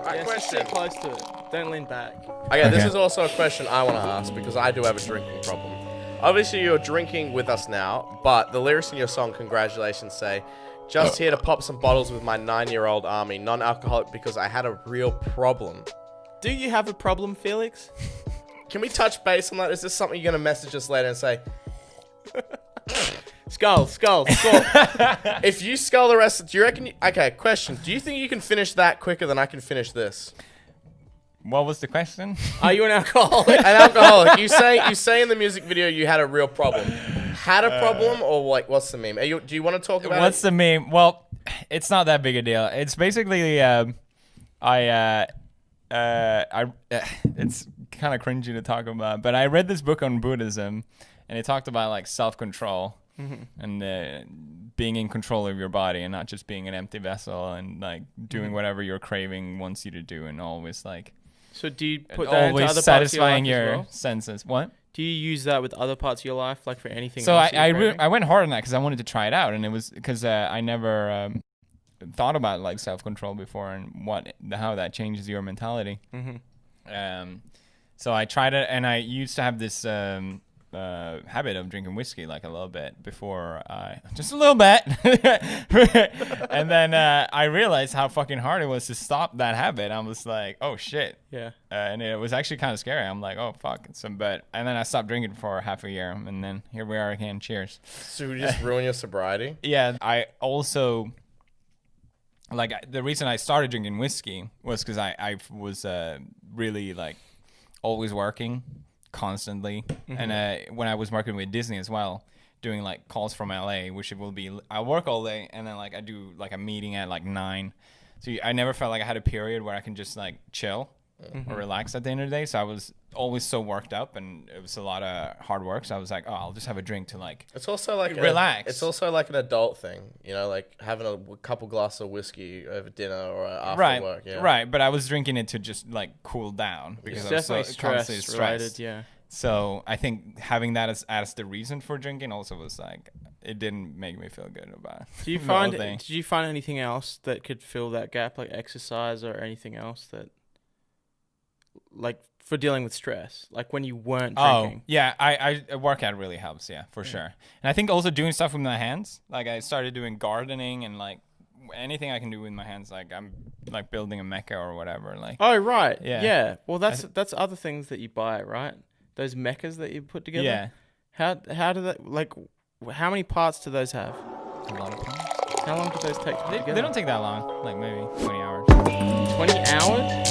Alright, question. Sit close to it. Don't lean back. Okay, this is also a question I want to ask because I do have a drinking problem. Obviously, you're drinking with us now, but the lyrics in your song, Congratulations, say, just here to pop some bottles with my 9-year-old army, non-alcoholic because I had a real problem. Do you have a problem, Felix? Can we touch base on that? Is this something you're going to message us later and say, Skull. if you skull the rest, do you reckon... Okay, question. Do you think you can finish that quicker than I can finish this? What was the question? Are you an alcoholic? An alcoholic. You say in the music video you had a real problem. Had a problem or like what's the meme? Do you want to talk about What's the meme? Well, it's not that big a deal. It's basically it's kind of cringy to talk about, but I read this book on Buddhism, and it talked about like self-control and being in control of your body and not just being an empty vessel and like doing whatever your craving wants you to do and always like. So do you put that into always other satisfying parts of your life your as well? senses? What? Do you use that with other parts of your life, like for anything So else? I went hard on that because I wanted to try it out, and it was because I never thought about like self-control before and how that changes your mentality. So I tried it, and I used to have this habit of drinking whiskey like a little bit before just a little bit. And then I realized how fucking hard it was to stop that habit. I was like, oh shit. Yeah. And it was actually kind of scary. I'm like, oh fuck. And then I stopped drinking for half a year, and then here we are again. Cheers. So you just ruin your sobriety? Yeah. I also like the reason I started drinking whiskey was because I was really like always working constantly, and when I was working with Disney as well, doing like calls from LA, which it will be I work all day and then like I do like a meeting at like 9, so I never felt like I had a period where I can just like chill or relax at the end of the day. So I was always so worked up, and it was a lot of hard work, so I was like, oh, I'll just have a drink to like It's also like relax. It's also like an adult thing, you know, like having a couple glasses of whiskey over dinner or after work. Yeah. Right, but I was drinking it to just like cool down because I was so constantly stressed. Related, yeah. So I think having that as the reason for drinking also was like it didn't make me feel good about it. Did you find anything else that could fill that gap, like exercise or anything else that, like for dealing with stress, like when you weren't drinking? Oh, yeah, I workout really helps, yeah, for sure. And I think also doing stuff with my hands, like I started doing gardening and like anything I can do with my hands, like I'm like building a mecha or whatever. Like oh right, yeah. Well, that's other things that you buy, right? Those mechas that you put together. Yeah. How do that, like, how many parts do those have? a lot of parts. How long do those take to put together? They don't take that long, like maybe 20 hours. 20 hours?